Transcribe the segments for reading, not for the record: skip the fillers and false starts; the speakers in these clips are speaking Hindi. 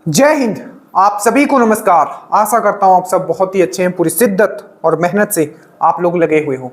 जय हिंद। आप सभी को नमस्कार। आशा करता हूं आप सब बहुत ही अच्छे हैं, पूरी शिद्दत और मेहनत से आप लोग लगे हुए हो।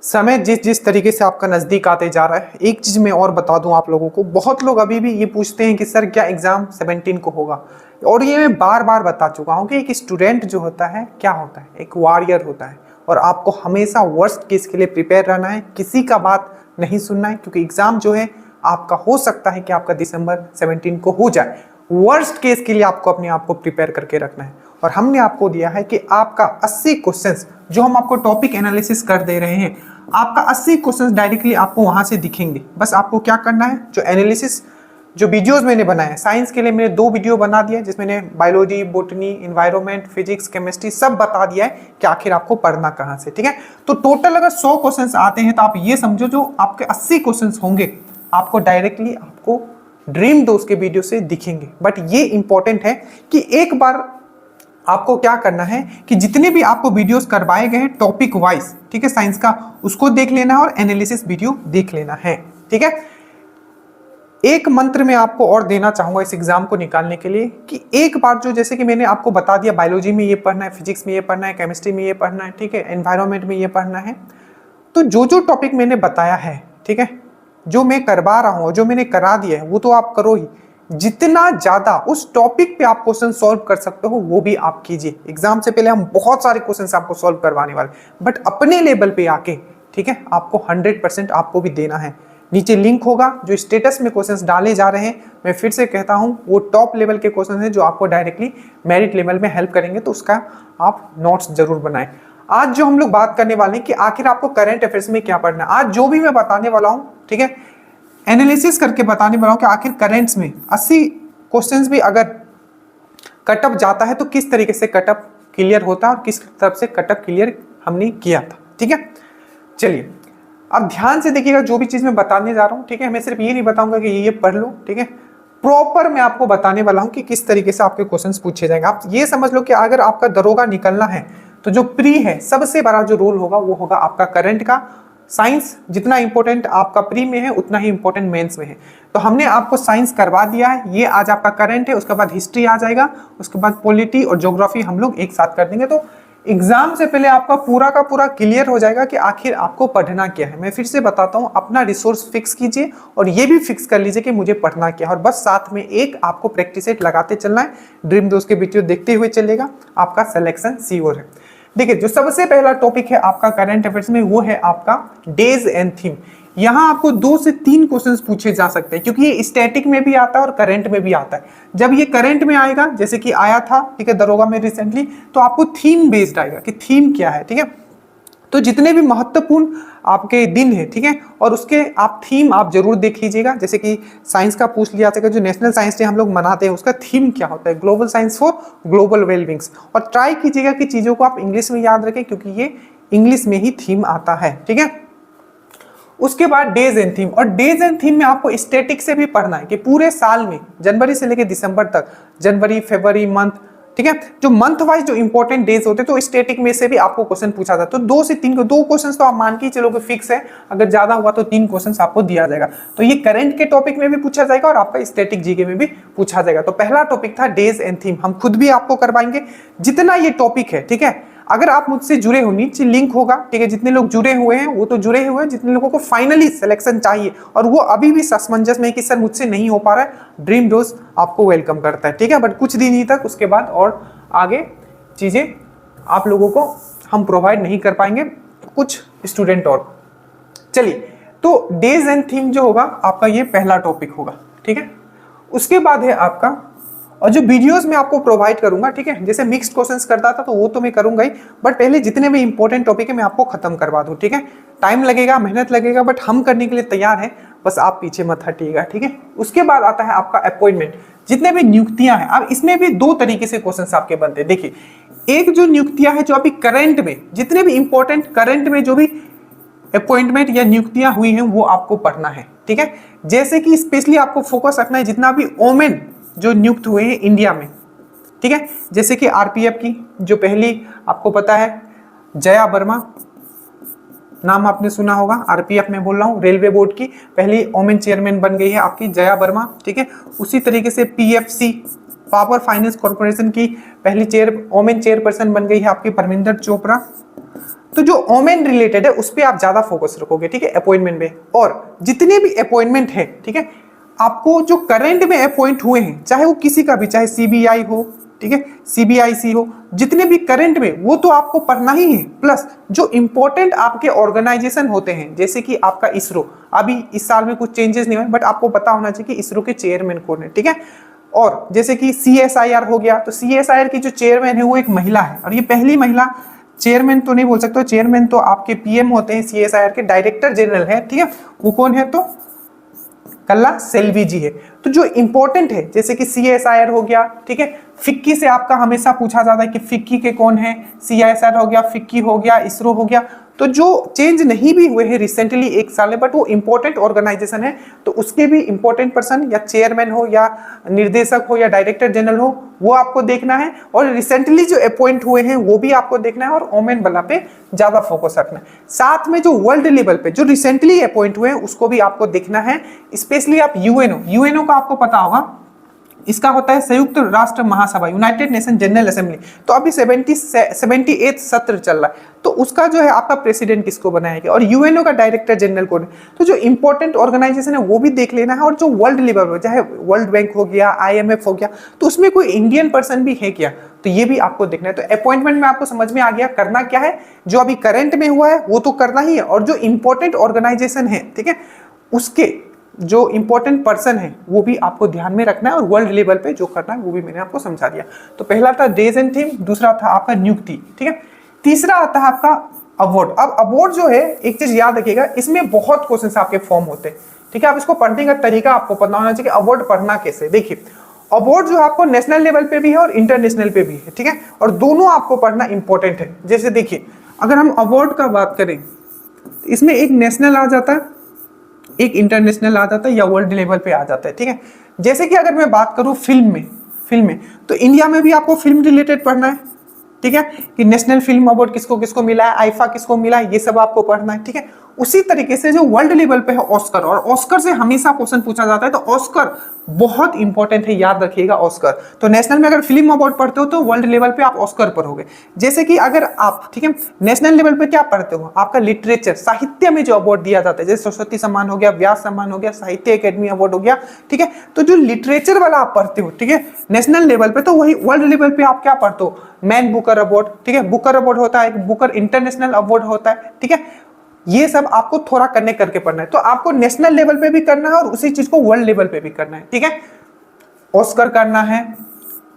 समय जिस जिस तरीके से आपका नज़दीक आते जा रहा है, एक चीज़ मैं और बता दूं आप लोगों को, बहुत लोग अभी भी ये पूछते हैं कि सर क्या एग्ज़ाम 17 को होगा। और ये मैं बार बार बता चुका हूं कि एक स्टूडेंट जो होता है क्या होता है, एक वॉरियर होता है। और आपको हमेशा वर्स्ट केस के लिए प्रिपेयर रहना है, किसी का बात नहीं सुनना है, क्योंकि एग्ज़ाम जो है आपका हो सकता है कि आपका दिसंबर 17 को हो जाए। वर्स्ट केस के लिए आपको अपने आप को प्रिपेयर करके रखना है। और हमने आपको दिया है कि आपका 80 क्वेश्चंस जो हम आपको टॉपिक एनालिसिस कर दे रहे हैं, आपका 80 क्वेश्चंस डायरेक्टली आपको वहां से दिखेंगे। बस आपको क्या करना है, जो एनालिसिस जो वीडियोस मैंने बनाए हैं, साइंस के लिए मैंने 2 वीडियो बना दिया है, जिसमें मैंने biology, botany, environment, physics, chemistry सब बता दिया है कि आखिर आपको पढ़ना कहाँ से। ठीक है, तो टोटल अगर 100 क्वेश्चंस आते हैं तो आप ये समझो जो आपके 80 क्वेश्चंस होंगे आपको डायरेक्टली आपको ड्रीम दोस्त के वीडियो से दिखेंगे। बट ये इंपॉर्टेंट है कि एक बार आपको क्या करना है कि जितने भी आपको वीडियोस करवाए गए हैं टॉपिक वाइज, ठीक है, साइंस का, उसको देख लेना है और एनालिसिस वीडियो देख लेना है। ठीक है, एक मंत्र में आपको और देना चाहूंगा इस एग्जाम को निकालने के लिए कि एक बार जो, जैसे कि मैंने आपको बता दिया, बायोलॉजी में ये पढ़ना है, फिजिक्स में ये पढ़ना है, केमिस्ट्री में ये पढ़ना है, ठीक है, एनवायरमेंट में ये पढ़ना है। तो जो जो टॉपिक मैंने बताया है, ठीक है, जो मैं करवा रहा हूं, जो मैंने करा दिया है, वो तो आप करो ही। जितना ज्यादा उस टॉपिक पे आप क्वेश्चन सॉल्व कर सकते हो वो भी आप कीजिए। एग्जाम से पहले हम बहुत सारे क्वेश्चन आपको सॉल्व करवाने वाले, बट अपने लेवल पे आके, ठीक है, आपको 100% आपको भी देना है। नीचे लिंक होगा, जो स्टेटस में क्वेश्चंस डाले जा रहे हैं, मैं फिर से कहता हूं, वो टॉप लेवल के क्वेश्चन हैं जो आपको डायरेक्टली मेरिट लेवल में हेल्प करेंगे, तो उसका आप नोट्स जरूर बनाएं। आज जो हम लोग बात करने वाले हैं कि आखिर आपको करंट अफेयर्स में क्या पढ़ना है, आज जो भी मैं बताने वाला हूं, ठीक है, एनालिसिस करके बताने वाला हूं कि आखिर करंट्स में 80 क्वेश्चंस भी अगर कटअप जाता है तो किस तरीके से कटअप क्लियर होता है और किस तरफ से कटअप क्लियर हमने किया था। ठीक है, चलिए अब ध्यान से देखिएगा जो भी चीज मैं बताने जा रहा हूं। ठीक है, मैं सिर्फ ये नहीं बताऊंगा कि ये पढ़ लो, ठीक है, प्रॉपर मैं आपको बताने वाला हूं कि किस तरीके से आपके क्वेश्चंस पूछे जाएंगे। आप ये समझ लो कि अगर आपका दरोगा निकलना है तो जो प्री है, सबसे बड़ा जो रोल होगा वो होगा आपका करंट का। साइंस जितना इंपॉर्टेंट आपका प्री में है उतना ही इंपॉर्टेंट मेंस में है। तो हमने आपको साइंस करवा दिया है, ये आज आपका करंट है, उसके बाद हिस्ट्री आ जाएगा, उसके बाद पॉलिटी और ज्योग्राफी हम लोग एक साथ कर देंगे। तो एग्जाम से पहले आपका पूरा का पूरा क्लियर हो जाएगा कि आखिर आपको पढ़ना क्या है। मैं फिर से बताता हूँ, अपना रिसोर्स फिक्स कीजिए और ये भी फिक्स कर लीजिए कि मुझे पढ़ना क्या है, और बस साथ में एक आपको प्रैक्टिस सेट लगाते चलना है। ड्रीम दोस्त के वीडियो देखते हुए चलेगा, आपका सिलेक्शन श्योर है। देखिए, जो सबसे पहला टॉपिक है आपका करंट अफेयर्स में, वो है आपका डेज एंड थीम। यहाँ आपको 2 से 3 क्वेश्चंस पूछे जा सकते हैं, क्योंकि ये स्टैटिक में भी आता है और करंट में भी आता है। जब ये करंट में आएगा, जैसे कि आया था, ठीक है, दरोगा में रिसेंटली, तो आपको थीम बेस्ड आएगा कि थीम क्या है। ठीक है, तो जितने भी महत्वपूर्ण आपके दिन है, ठीक है, और उसके आप थीम आप जरूर देख लीजिएगा। जैसे कि साइंस का पूछ लिया जाएगा, जो नेशनल साइंस डे हम लोग मनाते हैं उसका थीम क्या होता है, ग्लोबल साइंस फॉर ग्लोबल वेलबिंग्स। और ट्राई कीजिएगा कि चीजों को आप इंग्लिश में याद रखें, क्योंकि ये इंग्लिश में ही थीम आता है। ठीक है, उसके बाद डेज एंड थीम, और डेज एंड थीम में आपको स्टैटिक से भी पढ़ना है कि पूरे साल में जनवरी से लेकर दिसंबर तक, जनवरी, फरवरी मंथ, ठीक है, जो मंथ वाइज जो इंपॉर्टेंट डेज होते हैं, तो स्टैटिक में से भी आपको क्वेश्चन पूछा जाता है। तो 2 से 3 2 क्वेश्चंस तो आप मान के चलो कि फिक्स है, अगर ज्यादा हुआ तो 3 क्वेश्चंस आपको दिया जाएगा। तो ये करंट के टॉपिक में भी पूछा जाएगा और आपका स्टैटिक जीके में भी पूछा जाएगा। तो पहला टॉपिक था डेज एंड थीम, हम खुद भी आपको करवाएंगे जितना ये टॉपिक है। ठीक है, अगर आप मुझसे जुड़े हो, नीचे लिंक होगा, ठीक है, जितने लोग जुड़े हुए हैं वो तो जुड़े हुए हैं, जितने लोगों को फाइनली सिलेक्शन चाहिए और वो अभी भी असमंजस में है कि सर मुझसे नहीं हो पा रहा है, ड्रीम डोज आपको वेलकम करता है। ठीक है, बट कुछ दिन ही तक, उसके बाद और आगे चीजें आप लोगों को हम प्रोवाइड नहीं कर पाएंगे, कुछ स्टूडेंट और। चलिए, तो डेज एंड थीम जो होगा आपका, ये पहला टॉपिक होगा। ठीक है, उसके बाद है आपका, और जो वीडियोस मैं आपको प्रोवाइड करूंगा, ठीक है, जैसे मिक्स्ड क्वेश्चंस करता था तो वो तो मैं करूंगा ही, बट पहले जितने भी इंपॉर्टेंट टॉपिक है मैं आपको खत्म करवा दूं। ठीक है, टाइम लगेगा, मेहनत लगेगा, बट हम करने के लिए तैयार हैं, बस आप पीछे मत हटिएगा। ठीक है, उसके बाद आता है आपका अपॉइंटमेंट, जितने भी नियुक्तियां हैं। अब इसमें भी 2 तरीके से क्वेश्चंस आपके बनते हैं। देखिए, एक जो नियुक्तियां है जो अभी करंट में, जितने भी इंपॉर्टेंट करंट में जो भी अपॉइंटमेंट या नियुक्तियां हुई हैं वो आपको पढ़ना है। ठीक है, जैसे कि स्पेशली आपको फोकस रखना है जितना भी ओमेन जो नियुक्त हुए हैं इंडिया में। ठीक है, जैसे कि आरपीएफ की जो पहली, आपको पता है, जया वर्मा, नाम आपने सुना होगा, आरपीएफ में बोल रहा हूँ, रेलवे बोर्ड की पहली वोमेन चेयरमैन बन गई है आपकी जया वर्मा। ठीक है, उसी तरीके से पीएफसी, पावर फाइनेंस कॉर्पोरेशन की पहली ओमेन चेयरपर्सन बन गई है आपकी परमिंदर चोपड़ा। तो जो ओमेन रिलेटेड है उस पर आप ज्यादा फोकस रखोगे, ठीक है, अपॉइंटमेंट में। और जितने भी अपॉइंटमेंट है, ठीक है, आपको जो करंट में अपॉइंट हुए हैं, चाहे वो किसी का भी, चाहे सीबीआई हो, ठीक है, सीबीआईसी हो, जितने भी करंट में, वो तो आपको पढ़ना ही है। प्लस जो इंपॉर्टेंट आपके ऑर्गेनाइजेशन होते हैं, जैसे कि आपका इसरो, अभी इस साल में कुछ चेंजेस नहीं हुए, बट आपको पता होना चाहिए कि इसरो के चेयरमैन कौन है, ठीक है। और जैसे कि CSIR हो गया, तो CSIR की जो चेयरमैन है वो एक महिला है, और ये पहली महिला चेयरमैन तो नहीं बोल सकते, चेयरमैन तो आपके PM होते हैं, CSIR के डायरेक्टर जनरल है, ठीक है। वो कौन है? तो कल्ला सेल्वी जी है। तो जो इंपॉर्टेंट है, जैसे कि CSIR हो गया, ठीक है, फिक्की से आपका हमेशा पूछा जाता है कि फिक्की के कौन है, CSIR हो गया, फिक्की हो गया, इसरो हो गया। तो जो चेंज नहीं भी हुए हैं रिसेंटली 1 साल में, बट वो इंपॉर्टेंट ऑर्गेनाइजेशन है, तो उसके भी इंपॉर्टेंट पर्सन या चेयरमैन हो या निर्देशक हो या डायरेक्टर जनरल हो, वो आपको देखना है। और रिसेंटली जो अपॉइंट हुए हैं वो भी आपको देखना है, और ओमेन वाला पे ज्यादा फोकस रखना है। साथ में जो वर्ल्ड लेवल पे जो रिसेंटली अपॉइंट हुए हैं उसको भी आपको देखना है। स्पेशली आप यूएनओ का आपको पता होगा, इसका होता है संयुक्त राष्ट्र महासभा, यूनाइटेड नेशन जनरल असेंबली। तो अभी 78 सत्र चल रहा है, तो उसका जो है आपका प्रेसिडेंट किसको बनाया गया, और यूएनओ का डायरेक्टर जनरल कौन है। तो जो इंपॉर्टेंट ऑर्गेनाइजेशन है वो भी देख लेना है। और जो वर्ल्ड लेवल हो, चाहे वर्ल्ड बैंक हो गया, IMF हो गया, तो उसमें कोई इंडियन पर्सन भी है क्या, तो ये भी आपको देखना है। तो अपॉइंटमेंट में आपको समझ में आ गया करना क्या है। जो अभी करंट में हुआ है वो तो करना ही है, और जो इंपॉर्टेंट ऑर्गेनाइजेशन है, ठीक है, उसके जो इंपॉर्टेंट पर्सन है वो भी आपको ध्यान में रखना है, और वर्ल्ड लेवल पे जो करना है वो भी मैंने आपको समझा दिया। तो पहला था डेज एंड थीम, दूसरा था आपका नियुक्ति, ठीक है, तीसरा आता है आपका अवार्ड। अब अवार्ड जो है, एक चीज याद रखिएगा, इसमें बहुत क्वेश्चंस आपके फॉर्म होते हैं, ठीक है। आप इसको पढ़ने का तरीका आपको पता होना चाहिए कि अवार्ड पढ़ना कैसे। देखिए, अवार्ड जो आपको नेशनल लेवल पे भी है और इंटरनेशनल पे भी है, ठीक है, और दोनों आपको पढ़ना इंपॉर्टेंट है। जैसे देखिए, अगर हम अवार्ड का बात करें, इसमें एक नेशनल आ जाता है, एक इंटरनेशनल आ जाता है, या वर्ल्ड लेवल पे आ जाता है, ठीक है। जैसे कि अगर मैं बात करूं फिल्म में, तो इंडिया में भी आपको फिल्म रिलेटेड पढ़ना है, ठीक है, कि नेशनल फिल्म अवार्ड किसको किसको मिला है, आईफा किसको मिला है, ये सब आपको पढ़ना है, ठीक है। उसी तरीके से जो वर्ल्ड लेवल पे है ऑस्कर, और ऑस्कर से हमेशा क्वेश्चन पूछा जाता है, तो ऑस्कर बहुत इंपॉर्टेंट है, याद रखिएगा ऑस्कर। तो नेशनल में अगर फिल्म अवार्ड पढ़ते हो तो वर्ल्ड लेवल पे आप ऑस्कर पढ़ोगे। जैसे कि अगर आप, ठीक है, नेशनल लेवल पे क्या पढ़ते हो, आपका लिटरेचर, साहित्य में जो अवार्ड दिया जाता है, जैसे सरस्वती सम्मान हो गया, व्यास सम्मान हो गया, साहित्य अकेडमी अवार्ड हो गया, ठीक है। तो जो लिटरेचर वाला आप पढ़ते हो, ठीक है, नेशनल लेवल पे, तो वही वर्ल्ड लेवल पे आप क्या पढ़ते हो, मैन बुकर अवार्ड, ठीक है, बुकर अवार्ड होता है, बुकर इंटरनेशनल अवार्ड होता है, ठीक है। ये सब आपको थोड़ा कनेक्ट करके पढ़ना है। तो आपको नेशनल लेवल पे भी करना है और उसी चीज को वर्ल्ड लेवल पे भी करना है, ठीक है। ऑस्कर करना है,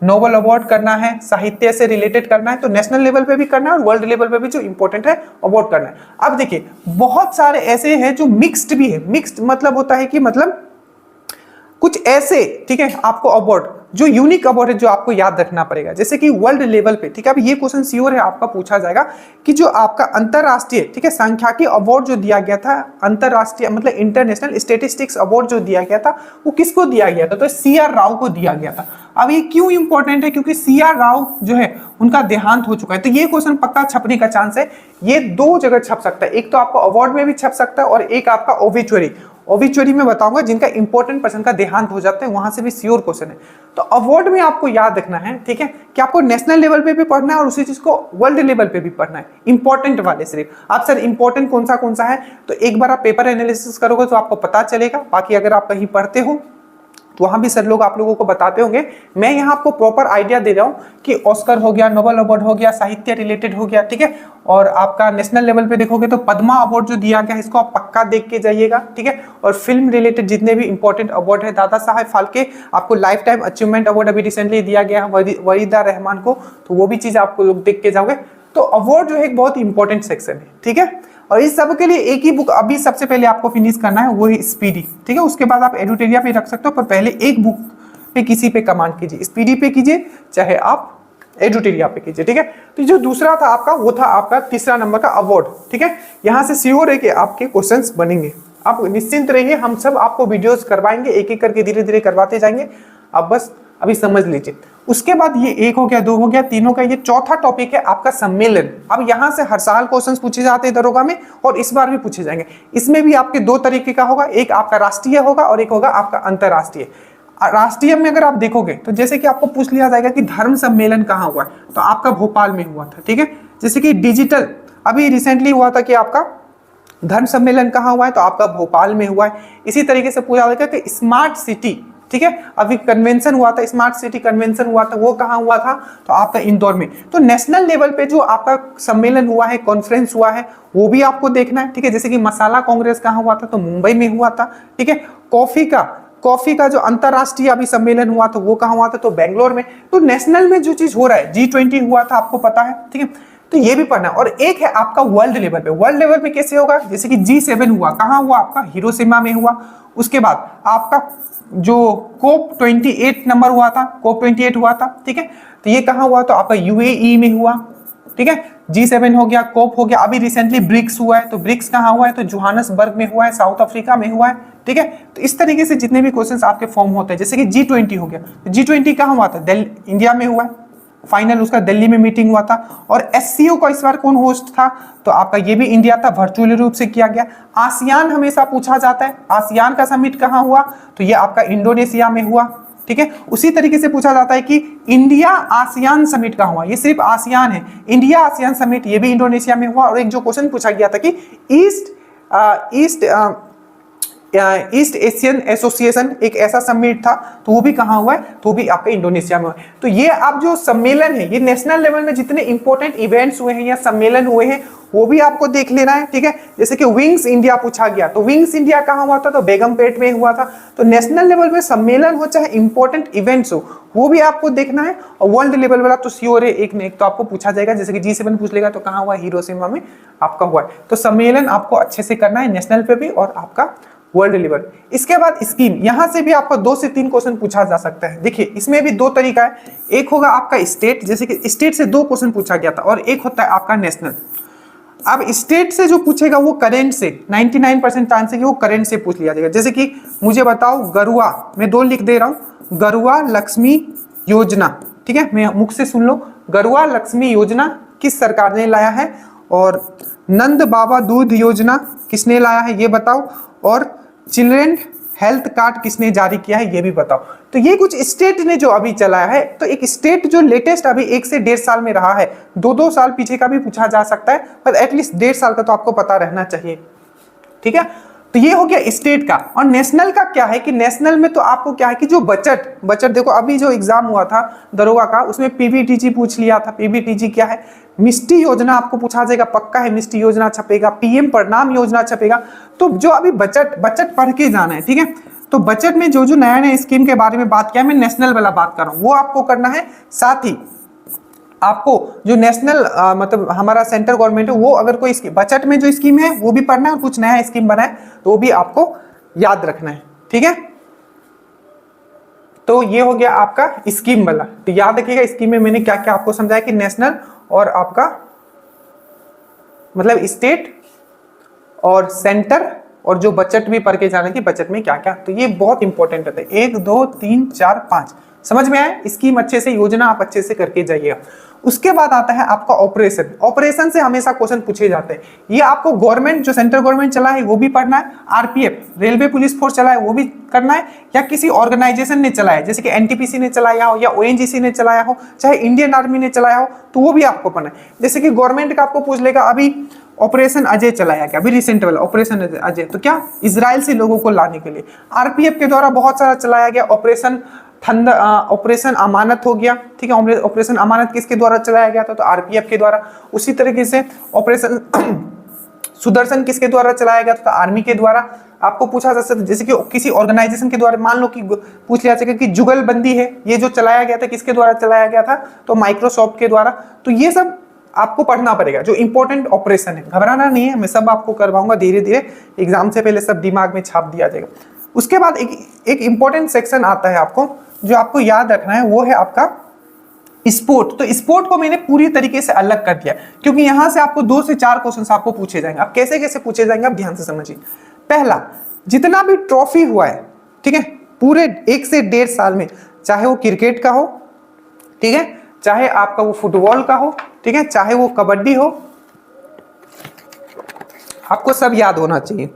नोबेल अवार्ड करना है, साहित्य से रिलेटेड करना है, तो नेशनल लेवल पे भी करना है और वर्ल्ड लेवल पे भी जो इंपॉर्टेंट है अवार्ड करना है। अब देखिए, बहुत सारे ऐसे हैं जो मिक्स्ड भी है। मिक्स्ड मतलब होता है कि मतलब कुछ ऐसे, ठीक है, आपको अवार्ड जो यूनिक अवार्ड है जो आपको याद रखना पड़ेगा। जैसे कि वर्ल्ड लेवल पे, ठीक है, अब ये क्वेश्चन श्योर है आपका पूछा जाएगा कि जो आपका अंतरराष्ट्रीय, ठीक है, सांख्यिकी अवार्ड जो दिया गया था, अंतरराष्ट्रीय मतलब इंटरनेशनल स्टैटिस्टिक्स अवार्ड जो दिया गया था, वो किसको दिया गया था, तो CR राव को दिया गया था। अब ये क्यों इंपॉर्टेंट है, क्योंकि CR राव जो है उनका देहांत हो चुका है। तो ये क्वेश्चन पक्का छपने का चांस है। ये 2 जगह छप सकता है, एक तो आपको अवार्ड में भी छप सकता है और एक आपका ओबिचुअरी में बताऊंगा, जिनका इंपॉर्टेंट पर्सन का देहांत हो जाता है, वहां से भी श्योर क्वेश्चन है। तो अवार्ड में आपको याद रखना है, ठीक है, कि आपको नेशनल लेवल पे भी पढ़ना है और उसी चीज को वर्ल्ड लेवल पे भी पढ़ना है। इंपॉर्टेंट वाले सिर्फ आप, सर इंपॉर्टेंट कौन सा है, तो एक बार आप पेपर एनालिसिस करोगे तो आपको पता चलेगा। बाकी अगर आप कहीं पढ़ते हो तो वहां भी सर लोग आप लोगों को बताते होंगे। मैं यहाँ आपको प्रॉपर आइडिया दे रहा हूँ कि ऑस्कर हो गया, नोबेल अवार्ड हो गया, साहित्य रिलेटेड हो गया, ठीक है। और आपका नेशनल लेवल पे देखोगे तो पद्मा अवार्ड जो दिया गया है, इसको आप पक्का देख के जाइएगा, ठीक है। और फिल्म रिलेटेड जितने भी इंपॉर्टेंट अवार्ड है, दादा साहेब फाल्के आपको लाइफ टाइम अचीवमेंट अवार्ड अभी रिसेंटली दिया गया है वहीदा रहमान को, तो वो भी चीज आपको लोग देख के जाओगे। तो अवार्ड जो है एक बहुत इंपॉर्टेंट सेक्शन है, ठीक है। और इस सब के लिए एक ही बुक अभी सबसे पहले आपको फिनिश करना है, वो है स्पीडी, ठीक है। उसके बाद आप एडुटेरिया पे रख सकते हो, पर पहले एक बुक पे किसी पे कमांड कीजिए, स्पीडी पे कीजिए, चाहे आप एडुटेरिया पे कीजिए, ठीक है। तो जो दूसरा था आपका, वो था आपका तीसरा नंबर का अवार्ड, ठीक है। यहाँ से श्योर है कि आपके क्वेश्चंस बनेंगे, आप निश्चिंत रहिए। हम सब आपको वीडियोस करवाएंगे, एक एक करके धीरे धीरे करवाते जाएंगे, आप बस अभी समझ लीजिए। उसके बाद ये 1 हो गया, 2 हो गया, 3 हो गया, ये चौथा टॉपिक है आपका सम्मेलन। अब यहाँ से हर साल क्वेश्चंस पूछे जाते हैं दरोगा में, और इस बार भी पूछे जाएंगे। इसमें भी आपके 2 तरीके का होगा, एक आपका राष्ट्रीय होगा और एक होगा आपका अंतरराष्ट्रीय। राष्ट्रीय में अगर आप देखोगे तो जैसे कि आपको पूछ लिया जाएगा कि धर्म सम्मेलन कहाँ हुआ है, तो आपका भोपाल में हुआ था, ठीक है। जैसे कि डिजिटल अभी रिसेंटली हुआ था कि आपका धर्म सम्मेलन कहाँ हुआ है, तो आपका भोपाल में हुआ है। इसी तरीके से पूछा जाएगा कि स्मार्ट सिटी, ठीक है, अभी कन्वेंशन हुआ था, स्मार्ट सिटी कन्वेंशन हुआ था, वो कहाँ हुआ था, तो आपका इंदौर में। तो नेशनल लेवल पे जो आपका सम्मेलन हुआ है, कॉन्फ्रेंस हुआ है, वो भी आपको देखना है, ठीक है। जैसे कि मसाला कांग्रेस कहाँ हुआ था, तो मुंबई में हुआ था, ठीक है। कॉफी का जो अंतरराष्ट्रीय अभी सम्मेलन हुआ था वो कहाँ हुआ था, तो बेंगलोर में। तो नेशनल में जो चीज हो रहा है, G20 हुआ था, आपको पता है, ठीक है। तो ये भी पढ़ना। और एक है आपका वर्ल्ड लेवल पे, वर्ल्ड लेवल पे कैसे होगा, जैसे कि G7 हुआ, कहाँ हुआ आपका, हिरोशिमा में हुआ। उसके बाद आपका जो COP 28 नंबर हुआ था, COP 28 हुआ था, ठीक है। तो ये कहाँ हुआ, तो आपका UAE में हुआ, ठीक है। G7 हो गया, COP हो गया, अभी रिसेंटली ब्रिक्स हुआ है, तो ब्रिक्स कहाँ हुआ है, तो जोहान्सबर्ग में हुआ है, साउथ अफ्रीका में हुआ है, ठीक है। तो इस तरीके से जितने भी क्वेश्चंस आपके फॉर्म होते हैं, जैसे कि G20 हो गया, तो G20 कहाँ हुआ था, दिल्ली इंडिया में हुआ है, फाइनल उसका दिल्ली में मीटिंग हुआ था। और SCO का इस बार कौन होस्ट था, तो आपका ये भी इंडिया था, वर्चुअली रूप से किया गया। आसियान हमेशा पूछा जाता है, आसियान का समिट कहाँ हुआ, तो ये आपका इंडोनेशिया में हुआ, ठीक है। उसी तरीके से पूछा जाता है कि इंडिया आसियान समिट कहाँ हुआ, ये सिर्फ आसियान है, इंडिया आसियान समिट ये भी इंडोनेशिया में हुआ। और एक जो क्वेश्चन पूछा गया था कि ईस्ट एशियन एसोसिएशन एक ऐसा समिट था, तो वो भी कहाँ हुआ है, तो वो भी आपके इंडोनेशिया में हुआ है। तो ये आप जो सम्मेलन है, ये नेशनल लेवल में जितने इंपॉर्टेंट इवेंट्स हुए हैं या सम्मेलन हुए हैं वो भी आपको देख लेना है, ठीक है। जैसे कि विंग्स इंडिया पूछा गया, तो विंग्स इंडिया कहाँ हुआ था, तो बेगमपेट में हुआ था। तो नेशनल लेवल में सम्मेलन हो चाहे इंपॉर्टेंट इवेंट्स हो, वो भी आपको देखना है। और वर्ल्ड लेवल वाला तो श्योर है, एक न एक तो आपको पूछा जाएगा, जैसे कि G7 पूछ लेगा तो कहाँ हुआ, हिरोशिमा में आपका हुआ है। तो सम्मेलन आपको अच्छे से करना है, नेशनल पे भी और आपका वर्ल्ड लेवल। इसके बाद स्कीम, यहां से भी आपको 2 से 3 क्वेश्चन पूछा जा सकता है। देखिए इसमें भी 2 तरीका है, एक होगा आपका स्टेट, जैसे कि स्टेट से 2 क्वेश्चन पूछा गया था, और एक होता है आपका नेशनल। अब स्टेट से जो पूछेगा वो करंट से 99% चांस है कि वो करंट से पूछ लिया जाएगा। जैसे कि मुझे बताओ गरुआ, मैं 2 लिख दे रहा हूं, गरुआ लक्ष्मी योजना, ठीक है, मैं मुख से सुन लो, गरुआ लक्ष्मी योजना किस सरकार ने लाया है, और नंद बाबा दूध योजना किसने लाया है ये बताओ, और चिल्ड्रन हेल्थ कार्ड किसने जारी किया है ये भी बताओ। तो ये कुछ स्टेट ने जो अभी चलाया है, तो एक स्टेट जो लेटेस्ट अभी 1 से 1.5 साल में रहा है, 2-2 साल पीछे का भी पूछा जा सकता है, पर एटलीस्ट 1.5 साल का तो आपको पता रहना चाहिए, ठीक है। तो ये हो गया स्टेट का। और नेशनल का क्या है कि नेशनल में तो आपको क्या है कि जो बजट देखो, अभी जो एग्जाम हुआ था दरोगा का, उसमें PBTG पूछ लिया था। PBTG क्या है, मिष्टी योजना आपको पूछा जाएगा, पक्का है, मिष्टी योजना छपेगा, PM प्रणाम योजना छपेगा। तो जो अभी बजट पढ़ के जाना है, ठीक है। तो बजट में जो जो नया नया स्कीम के बारे में बात किया, मैं नेशनल वाला बात कर रहा हूँ, वो आपको करना है। साथ ही आपको जो नेशनल मतलब हमारा सेंट्रल गवर्नमेंट है, वो अगर कोई बजट में जो स्कीम है वो भी पढ़ना है, और कुछ नया स्कीम बना है तो वो भी आपको याद रखना है, ठीक है। तो ये हो गया आपका स्कीम वाला। तो याद रखिएगा स्कीम में मैंने क्या क्या आपको समझाया कि नेशनल और आपका मतलब स्टेट और सेंटर, और जो बजट भी पढ़ के जाना कि बजट में क्या क्या, तो ये बहुत इंपॉर्टेंट होता है। 1 2 3 4 5 समझ में आया, स्कीम अच्छे से, योजना आप अच्छे से करके जाइएगा। उसके बाद आता है आपका ऑपरेशन से हमेशा क्वेश्चन पूछे जाते हैं। ये आपको गवर्नमेंट जो सेंट्रल गवर्नमेंट चला है वो भी पढ़ना है, RPF रेलवे पुलिस फोर्स चला है वो भी करना है, या किसी ऑर्गेनाइजेशन ने चलाया जैसे कि NTPC ने चलाया हो, या ONGC ने चलाया हो, चाहे इंडियन आर्मी ने चलाया हो, तो वो भी आपको पढ़ना है। जैसे कि गवर्नमेंट का आपको पूछ लेगा, अभी ऑपरेशन अजय चलाया गया, अभी रिसेंट वाला ऑपरेशन अजय, तो क्या इजराइल से लोगों को लाने के लिए। RPF के द्वारा बहुत सारा चलाया गया, ऑपरेशन अमानत हो गया, ठीक है। ऑपरेशन अमानत किसके द्वारा चलाया गया था, तो RPF के द्वारा। उसी तरीके से ऑपरेशन सुदर्शन किसके द्वारा चलाया गया था, तो आर्मी के द्वारा। आपको पूछा जा सकता है जैसे कि किसी ऑर्गेनाइजेशन के द्वारा, मान लो कि पूछ लिया जाएगा कि जुगलबंदी है, ये जो चलाया गया था किसके द्वारा चलाया गया था, तो माइक्रोसॉफ्ट के द्वारा। तो ये सब आपको पढ़ना पड़ेगा जो इंपॉर्टेंट ऑपरेशन है। घबराना नहीं है, मैं सब आपको करवाऊंगा धीरे धीरे, एग्जाम से पहले सब दिमाग में छाप दिया जाएगा। उसके बाद एक इंपॉर्टेंट सेक्शन आता है आपको, जो आपको याद रखना है, वो है आपका स्पोर्ट। तो स्पोर्ट को मैंने पूरी तरीके से अलग कर दिया, क्योंकि यहां से आपको 2 से 4 क्वेश्चन आपको पूछे जाएंगे। अब कैसे कैसे पूछे जाएंगे आप ध्यान से समझिए। पहला, जितना भी ट्रॉफी हुआ है, ठीक है, पूरे 1 से 1.5 साल में, चाहे वो क्रिकेट का हो, ठीक है, चाहे आपका वो फुटबॉल का हो, ठीक है, चाहे वो कबड्डी हो, आपको सब याद होना चाहिए।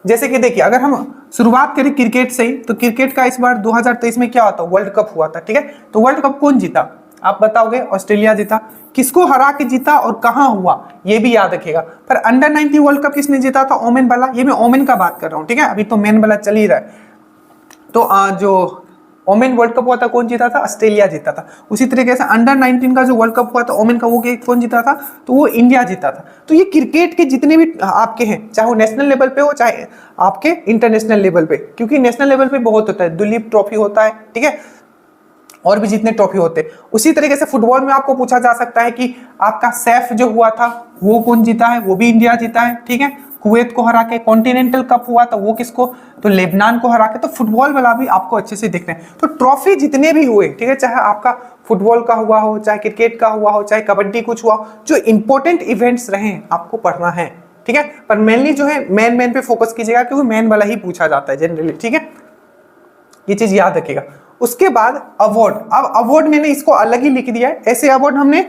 जैसे कि देखिए, अगर हम शुरुआत करें क्रिकेट से ही, तो क्रिकेट का इस बार 2023 में क्या होता, वर्ल्ड कप हुआ था, ठीक है। तो वर्ल्ड कप कौन जीता आप बताओगे, ऑस्ट्रेलिया जीता। किसको हरा के जीता और कहां हुआ ये भी याद रखिएगा। पर अंडर 19 वर्ल्ड कप किसने जीता था, ओमेन वाला, ये मैं ओमेन का बात कर रहा हूं, ठीक है, अभी तो मेन वाला चल ही रहा है। तो जो ओमेन वर्ल्ड कप हुआ था कौन जीता था, ऑस्ट्रेलिया जीता था। उसी तरीके से अंडर 19 का जो वर्ल्ड कप हुआ था ओमेन का, वो कौन जीता था, तो वो इंडिया जीता था। तो ये क्रिकेट के जितने भी आपके हैं, चाहे वो नेशनल लेवल पे हो चाहे आपके इंटरनेशनल लेवल पे, क्योंकि नेशनल लेवल पे बहुत होता है, दुलीप ट्रॉफी होता है, ठीक है, और भी जितने ट्रॉफी होते हैं। उसी तरीके से फुटबॉल में आपको पूछा जा सकता है कि आपका सैफ जो हुआ था वो कौन जीता है, वो भी इंडिया जीता है, ठीक है। कुवैत को हरा के। कॉन्टिनेंटल कप हुआ था वो किसको, तो लेबनान को हरा के। तो फुटबॉल वाला भी आपको अच्छे से देखना है। तो ट्रॉफी जितने भी हुए, ठीक है, चाहे आपका फुटबॉल का हुआ हो, चाहे क्रिकेट का हुआ हो, चाहे कबड्डी कुछ हुआ हो, जो इंपॉर्टेंट इवेंट्स रहे आपको पढ़ना है, ठीक है। पर मेनली जो है मेन पे फोकस कीजिएगा, क्योंकि मेन वाला ही पूछा जाता है जनरली, ठीक है, ये चीज याद रखिएगा। उसके बाद अवार्ड। अब अवार्ड मैंने इसको अलग ही लिख दिया है, ऐसे अवार्ड हमने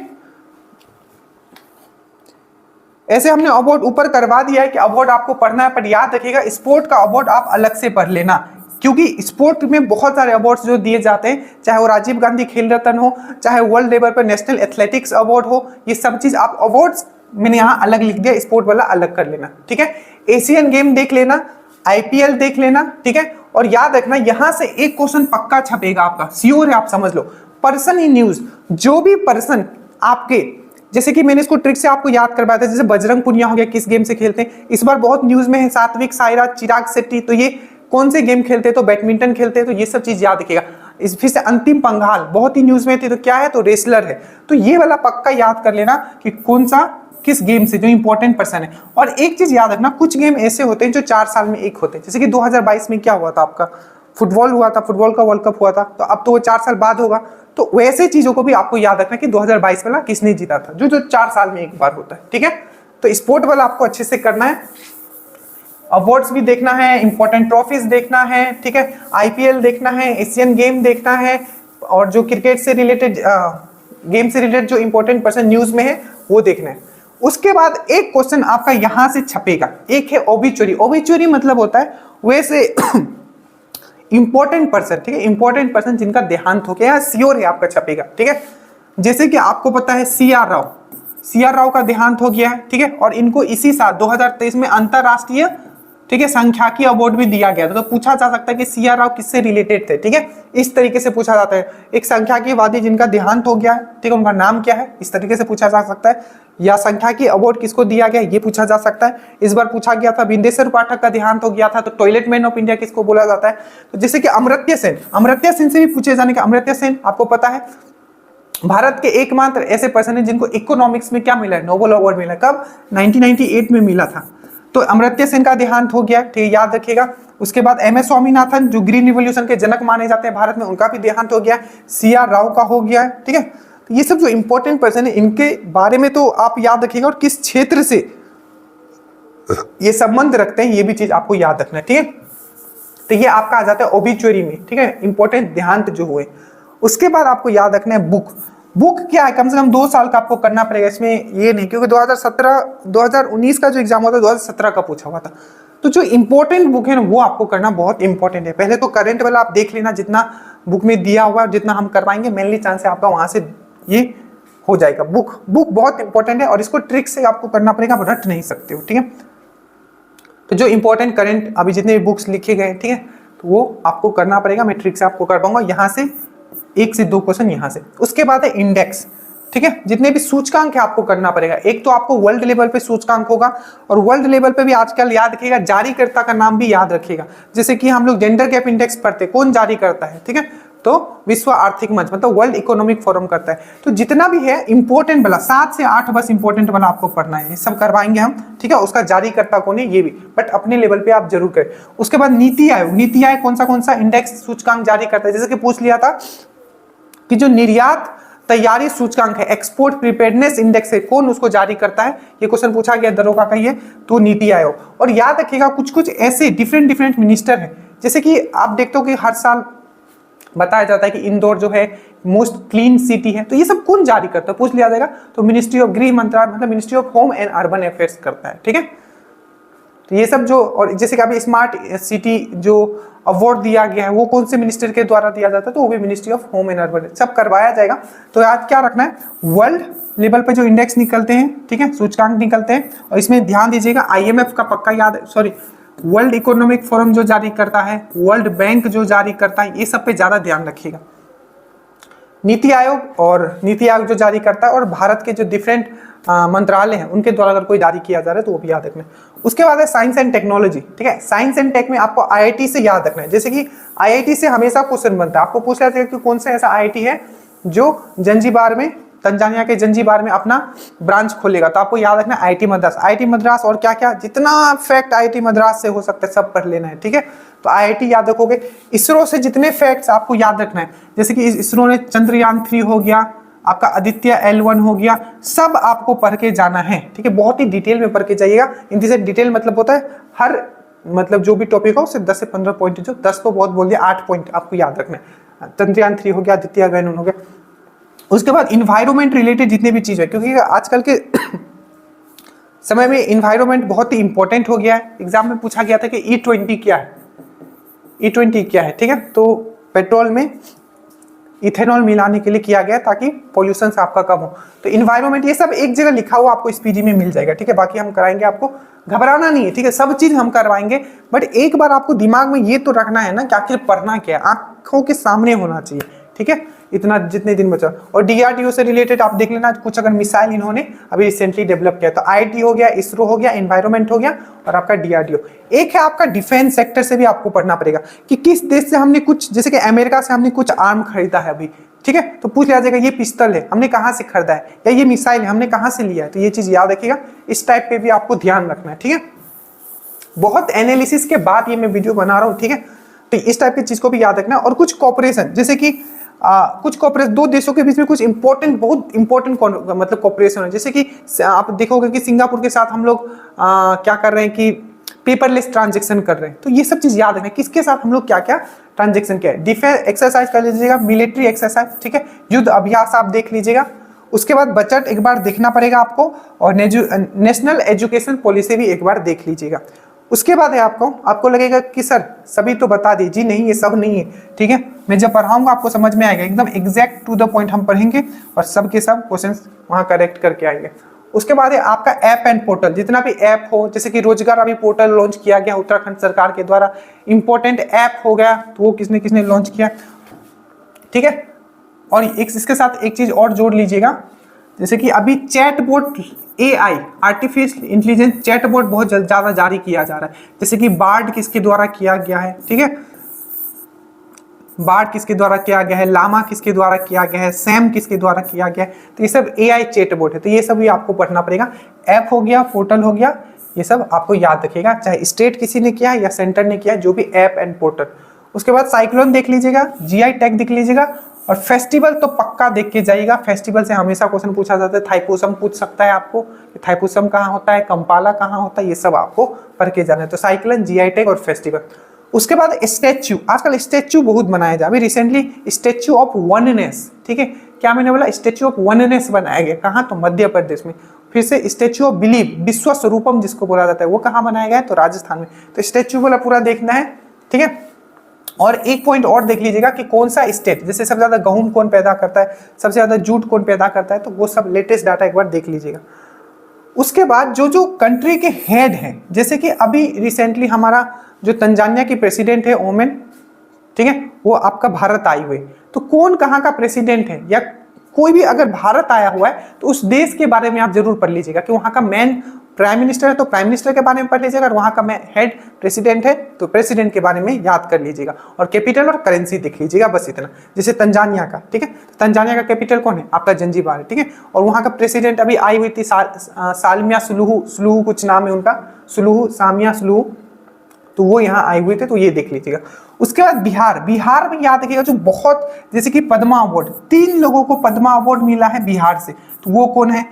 अवार्ड ऊपर करवा दिया है कि अवार्ड आपको पढ़ना है। पर याद रखिएगा, स्पोर्ट का अवार्ड आप अलग से पढ़ लेना, क्योंकि स्पोर्ट में बहुत सारे अवार्ड्स जो दिए जाते हैं, चाहे वो राजीव गांधी खेल रत्न हो, चाहे वर्ल्ड लेवल पर नेशनल एथलेटिक्स अवार्ड हो, ये सब चीज आप अवार्ड्स मैंने यहाँ अलग लिख दिया, स्पोर्ट वाला अलग कर लेना, ठीक है। एशियन गेम देख लेना, आईपीएल देख लेना, ठीक है। और याद रखना, यहां से एक क्वेश्चन पक्का छपेगा आपका, श्योर है, आप समझ लो। पर्सन इन न्यूज, जो भी पर्सन आपके, जैसे कि मैंने इसको ट्रिक से आपको याद करवाया था, जैसे बजरंग पुनिया हो गया, किस गेम से खेलते हैं, इस बार बहुत न्यूज में है, सात्विक साईराज, चिराग शेट्टी, तो ये कौन से गेम खेलते हैं, तो बैडमिंटन खेलते हैं। तो ये सब चीज याद रखिएगा। इस फिर से अंतिम पंघाल बहुत ही न्यूज में थी, तो क्या है, तो रेसलर है। तो ये वाला पक्का याद कर लेना कि कौन सा किस गेम से, जो इंपॉर्टेंट पर्सन है। और एक चीज याद रखना, कुछ गेम ऐसे होते हैं जो 4 साल में एक होते हैं। जैसे कि 2022 में क्या हुआ था आपका, फुटबॉल हुआ था, फुटबॉल का वर्ल्ड कप हुआ था, तो अब तो वो 4 साल बाद होगा। तो वैसे चीजों को भी आपको याद रखना कि 2022 वाला किसने जीता था, जो 4 साल में एक बार होता है, ठीक है। तो स्पोर्ट वाला आपको अच्छे से करना है, अवार्ड्स भी देखना है, इंपॉर्टेंट ट्रॉफीज देखना है, ठीक है, आईपीएल देखना है, एशियन गेम देखना है, और जो क्रिकेट से रिलेटेड गेम से रिलेटेड जो इंपॉर्टेंट पर्सन न्यूज में है वो देखना है। उसके बाद एक क्वेश्चन आपका यहां से छपेगा, एक है ओबिचुरी। ओबिचुरी मतलब होता है वैसे इंपॉर्टेंट पर्सन, ठीक है, इंपॉर्टेंट पर्सन जिनका देहांत हो गया, श्योर है आपका छपेगा, ठीक है। जैसे कि आपको पता है सीआर राव का देहांत हो गया है, ठीक है, और इनको इसी साल 2023 में अंतरराष्ट्रीय, ठीक है, सांख्यिकी अवार्ड भी दिया गया था। तो पूछा जा सकता है कि सीआर राव किससे रिलेटेड थे, ठीक है, इस तरीके से पूछा जाता है। एक सांख्यिकीवादी जिनका देहांत हो गया है, ठीक है, उनका नाम क्या है, इस तरीके से पूछा जा सकता है। या सांख्यिकी अवार्ड किसको दिया गया, ये पूछा जा सकता है। इस बार पूछा गया था बिंदेश्वर पाठक का देहांत हो गया था, तो टॉयलेट मैन ऑफ इंडिया किसको बोला जाता है। तो जैसे कि अमर्त्य सेन से भी पूछे जाने का। अमर्त्य सेन आपको पता है भारत के एकमात्र ऐसे पर्सन है जिनको इकोनॉमिक्स में क्या मिला है, नोबेल अवार्ड मिला। कब, 1998 में मिला था। तो अमर्त्य सेन का देहांत हो गया, ठीक है, याद रखिएगा। उसके बाद एमएस स्वामीनाथन, जो ग्रीन रिवॉल्यूशन के जनक माने जाते हैं भारत में, उनका भी देहांत हो गया। सीआर राव का हो गया है, ठीक है। तो ये सब जो इंपॉर्टेंट पर्सन है, इनके बारे में तो आप याद रखिएगा, और किस क्षेत्र से ये संबंध रखते हैं ये भी चीज आपको याद रखना है, ठीक है। तो ये आपका आ जाता है ओबिचुरी में, ठीक है, इंपॉर्टेंट देहांत जो हुए। उसके बाद आपको याद रखना है बुक क्या है, कम से कम 2 साल का आपको करना पड़ेगा। इसमें ये नहीं, क्योंकि 2019 का जो एग्जाम हुआ था 2017 का पूछा हुआ था। तो जो इंपॉर्टेंट बुक है ना, वो आपको करना बहुत इंपॉर्टेंट है। पहले तो करंट वाला आप देख लेना, जितना बुक में दिया हुआ, जितना हम करवाएंगे, मेनली चांस है आपका वहां से ये हो जाएगा। बुक बहुत इंपॉर्टेंट है, और इसको ट्रिक से आपको करना पड़ेगा, आप रट नहीं सकते हो, ठीक है। तो जो इंपॉर्टेंट करंट अभी जितने भी बुक्स लिखे गए, ठीक है, तो वो आपको करना पड़ेगा। मैं ट्रिक से आपको करवाऊंगा, यहाँ से 1 से 2 क्वेश्चन यहाँ से। उसके बाद है इंडेक्स, ठीक है, जितने भी सूचकांक है आपको करना पड़ेगा। एक तो आपको वर्ल्ड लेवल पे सूचकांक होगा, और वर्ल्ड लेवल पे भी आजकल याद रखिएगा, जारीकर्ता का नाम भी याद रखिएगा। जैसे कि हम लोग जेंडर गैप इंडेक्स पढ़ते, कौन जारी करता है, ठीक है, तो विश्व आर्थिक मंच, मतलब वर्ल्ड इकोनॉमिक फोरम करता है। तो जितना भी है इंपॉर्टेंट वाला, 7 से 8 बस इंपॉर्टेंट वाला आपको पढ़ना है, ये सब करवाएंगे हम, ठीक है। उसका जारीकर्ता कौन है ये भी, बट अपने लेवल पे आप जरूर करें। उसके बाद नीति आयोग कौन सा इंडेक्स सूचकांक जारी करता है। जैसे कि पूछ लिया था कि जो निर्यात तैयारी सूचकांक है, एक्सपोर्ट प्रिपेयर्डनेस इंडेक्स है, कौन उसको जारी करता है, ये क्वेश्चन पूछा गया दरोगा का, ये तो नीति आयोग। और याद रखिएगा कुछ ऐसे डिफरेंट मिनिस्टर हैं, जैसे कि आप देखते हो कि हर साल बताया जाता है कि इंदौर जो है मोस्ट क्लीन सिटी है, तो ये सब कौन जारी करता है, पूछ लिया जाएगा। तो मिनिस्ट्री ऑफ गृह मंत्रालय, मतलब ministry of home and urban affairs करता है, ठीक है। तो ये सब जो, और जैसे कि अभी स्मार्ट सिटी जो अवार्ड दिया गया है वो कौन से मिनिस्टर के द्वारा दिया जाता है, तो वो भी ministry of home and urban, सब करवाया जाएगा। तो आज क्या रखना है, वर्ल्ड लेवल पे जो इंडेक्स निकलते हैं, ठीक है, सूचकांक निकलते हैं, और इसमें ध्यान दीजिएगा IMF का पक्का याद, सॉरी वर्ल्ड इकोनॉमिक फोरम जो जारी करता है, वर्ल्ड बैंक जो जारी करता है, ये सब पे ज्यादा ध्यान रखिएगा। नीति आयोग जो जारी करता है, और भारत के जो डिफरेंट मंत्रालय हैं उनके द्वारा अगर कोई जारी किया जा रहा है तो वो भी याद रखना है। उसके बाद है साइंस एंड टेक्नोलॉजी, ठीक है, साइंस एंड टेक में आपको IIT से याद रखना है। जैसे कि IIT से हमेशा क्वेश्चन बनता है, आपको पूछ रहा है कि कौन सा ऐसा IIT है जो जंजीबार में, तंजानिया के जंजीबार में अपना ब्रांच खोलेगा, तो आपको याद रखना है IIT मद्रास, और क्या क्या जितना फैक्ट IIT मद्रास से हो सकता है सब पढ़ लेना है, ठीक है। तो IIT याद रखोगे। इसरो से जितने फैक्ट्स आपको याद रखना है, जैसे कि इसरो ने चंद्रयान 3 हो गया, आपका आदित्य L1 हो गया, सब आपको पढ़ के जाना है, ठीक है, बहुत ही डिटेल में पढ़ के जाइएगा। इनसे से डिटेल मतलब होता है हर, मतलब जो भी टॉपिक हो सिर्फ 10 से 15 पॉइंट, जो 10 तो बहुत बोल दिया, 8 पॉइंट आपको याद रखना है। चंद्रयान 3 हो गया, आदित्य L1 हो गया। उसके बाद इन्वायरमेंट रिलेटेड जितने भी चीज है, क्योंकि आजकल के समय में इन्वायरमेंट बहुत ही इंपॉर्टेंट हो गया है। एग्जाम में पूछा गया था कि E20 क्या है, E20 क्या है, ठीक है, तो पेट्रोल में इथेनॉल मिलाने के लिए किया गया ताकि पॉल्यूशन आपका कम हो। तो इन्वायरमेंट ये सब एक जगह लिखा हुआ आपको इस पीजी में मिल जाएगा, ठीक है। बाकी हम कराएंगे, आपको घबराना नहीं है, ठीक है, सब चीज हम करवाएंगे, बट एक बार आपको दिमाग में ये तो रखना है ना कि आखिर पढ़ना क्या है, आंखों के सामने होना चाहिए, ठीक है, इतना जितने दिन बचा। और DRDO से रिलेटेड आप देख लेना कुछ, अगर मिसाइल इन्होंने अभी रिसेंटली डेवलप किया, तो IIT हो गया, इसरो हो गया, एनवायरमेंट हो गया, और आपका DRDO। एक है आपका डिफेंस सेक्टर से भी आपको पढ़ना पड़ेगा कि किस देश से हमने कुछ, जैसे कि अमेरिका से हमने कुछ आर्म खरीदा है अभी, ठीक है, तो पूछ लिया जाएगा ये पिस्टल है हमने कहाँ से खरीदा है, या ये मिसाइल है हमने कहाँ से लिया है, तो ये चीज याद रखिएगा। इस टाइप पे भी आपको ध्यान रखना है, ठीक है। बहुत एनालिसिस के बाद ये मैं वीडियो बना रहा हूँ, ठीक है, तो इस टाइप की चीज को भी याद रखना है। और कुछ कॉपरेशन, जैसे कि कुछ कॉपरेशन दो देशों के बीच में कुछ इंपॉर्टेंट, बहुत इंपॉर्टेंट मतलब कॉपरेशन है, जैसे कि आप देखोगे कि सिंगापुर के साथ हम लोग क्या कर रहे हैं कि पेपरलेस ट्रांजेक्शन कर रहे हैं, तो ये सब चीज याद रखना है, किसके साथ हम लोग क्या क्या ट्रांजेक्शन किया है। डिफेंस एक्सरसाइज कर लीजिएगा, मिलिट्री एक्सरसाइज, ठीक है, युद्ध अभ्यास आप देख लीजिएगा। उसके बाद बजट एक बार देखना पड़ेगा आपको, और नेशनल एजुकेशन पॉलिसी भी एक बार देख लीजिएगा। उसके बाद है आपको लगेगा कि सर सभी तो बता दी, जी नहीं ये सब नहीं है, ठीक है, मैं जब पढ़ाऊंगा आपको समझ में आएगा, एकदम एग्जैक्ट टू द पॉइंट हम पढ़ेंगे, और सब के सब क्वेश्चंस वहां करेक्ट करके आएंगे। उसके बाद है आपका ऐप एंड पोर्टल, जितना भी ऐप हो, जैसे कि रोजगार अभी पोर्टल लॉन्च किया गया उत्तराखंड सरकार के द्वारा, इंपॉर्टेंट ऐप हो गया, तो वो किसने किसने लॉन्च किया, ठीक है। और इसके साथ एक चीज और जोड़ लीजिएगा, जैसे कि अभी chatbot AI artificial intelligence chatbot बहुत ज्यादा जारी किया जा रहा है, जैसे कि बार्ड किसके द्वारा किया गया है, ठीक है, बार्ड किसके द्वारा किया गया है, लामा किसके द्वारा किया गया है, सैम किसके द्वारा किया गया है, तो ये सब AI चैटबॉट है, तो ये सब भी आपको पढ़ना पड़ेगा। ऐप हो गया, पोर्टल हो गया, ये सब आपको याद रखिएगा, चाहे स्टेट किसी ने किया या सेंटर ने किया, जो भी ऐप एंड पोर्टल। उसके बाद साइक्लोन देख लीजिएगा, GI टैग देख लीजिएगा, और फेस्टिवल तो पक्का देख के जाइएगा। फेस्टिवल से हमेशा क्वेश्चन पूछा जाता है, थाइपुसम पूछ सकता है आपको, थाइपुसम कहाँ होता है, कंपाला कहाँ होता है, ये सब आपको पढ़ के जाना है। तो साइक्लोन, GI टैग और फेस्टिवल। उसके बाद स्टैच्यू, आजकल स्टैच्यू बहुत बनाया जाए, अभी रिसेंटली स्टैच्यू ऑफ वननेस, ठीक है, क्या मैंने बोला, स्टैच्यू ऑफ वननेस बनाया गया, कहाँ, तो मध्य प्रदेश में। फिर से स्टैच्यू ऑफ बिलीफ, विश्व स्वरूपम जिसको बोला जाता है, वो कहाँ बनाया गया है, तो राजस्थान में। तो स्टैच्यू वाला पूरा देखना है, ठीक है। और एक पॉइंट और देख लीजिएगा कि कौन सा स्टेट, जैसे सबसे ज्यादा गेहूं कौन पैदा करता है, सबसे ज्यादा जूट कौन पैदा करता है, तो वो सब लेटेस्ट डाटा एक बार देख लीजिएगा। उसके बाद जो कंट्री के हेड हैं, जैसे कि अभी रिसेंटली हमारा जो तंजानिया की प्रेसिडेंट है ओमेन, ठीक है, वो आपका भारत आई हुई, तो कौन कहाँ का प्रेसिडेंट है, या कोई भी अगर भारत आया हुआ है तो उस देश के बारे में आप जरूर पढ़ लीजिएगा कि वहाँ का मेन प्राइम मिनिस्टर है तो प्राइम मिनिस्टर के बारे में पढ़ लीजिएगा, और वहाँ का हेड प्रेसिडेंट है तो प्रेसिडेंट के बारे में याद कर लीजिएगा, और कैपिटल और करेंसी देख लीजिएगा, बस इतना। जैसे तंजानिया का, ठीक है, तंजानिया का कैपिटल कौन है, आपका जंजीबार है, ठीक है, और वहाँ का प्रेसिडेंट अभी आई हुई थी सालमिया सुलूहू कुछ नाम है उनका, सामिया सुलूहू, तो वो यहाँ आए हुए थे, तो ये देख लीजिएगा। उसके बाद बिहार में याद रखिएगा, जो बहुत, जैसे कि पद्मा अवार्ड, 3 लोगों को पद्मा अवार्ड मिला है बिहार से, तो वो कौन है,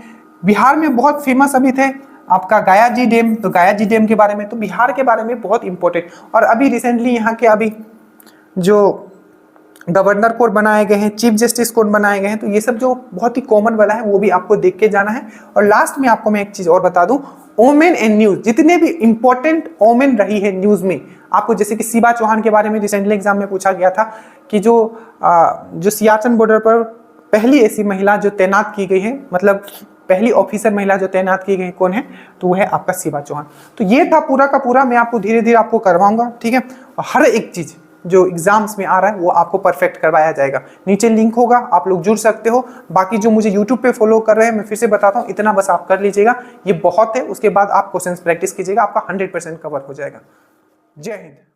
बिहार में बहुत फेमस अभी थे आपका गायाजी डैम, तो गायाजी डैम के बारे में, तो बिहार के बारे में बहुत इंपॉर्टेंट। और अभी रिसेंटली यहाँ के अभी जो गवर्नर कोड बनाए गए हैं, चीफ जस्टिस कोड बनाए गए हैं, तो ये सब जो बहुत ही कॉमन वाला है वो भी आपको देख के जाना है। और लास्ट में आपको मैं एक चीज और बता दूं, ओमेन एंड न्यूज, जितने भी इंपॉर्टेंट ओमेन रही है न्यूज में आपको, जैसे कि शिवा चौहान के बारे में रिसेंटली एग्जाम में पूछा गया था कि जो सियाचिन बॉर्डर पर पहली ऐसी महिला जो तैनात की गई है, मतलब पहली ऑफिसर महिला जो तैनात की गई कौन है, तो वो है आपका शिवा चौहान। तो ये था पूरा का पूरा, मैं आपको धीरे धीरे आपको करवाऊंगा, ठीक है। और हर एक चीज जो एग्जाम्स में आ रहा है वो आपको परफेक्ट करवाया जाएगा। नीचे लिंक होगा, आप लोग जुड़ सकते हो। बाकी जो मुझे यूट्यूब पे फॉलो कर रहे हैं, मैं फिर से बताता हूँ, इतना बस आप कर लीजिएगा, ये बहुत है। उसके बाद आप क्वेश्चंस प्रैक्टिस कीजिएगा, आपका 100% कवर हो जाएगा। जय हिंद।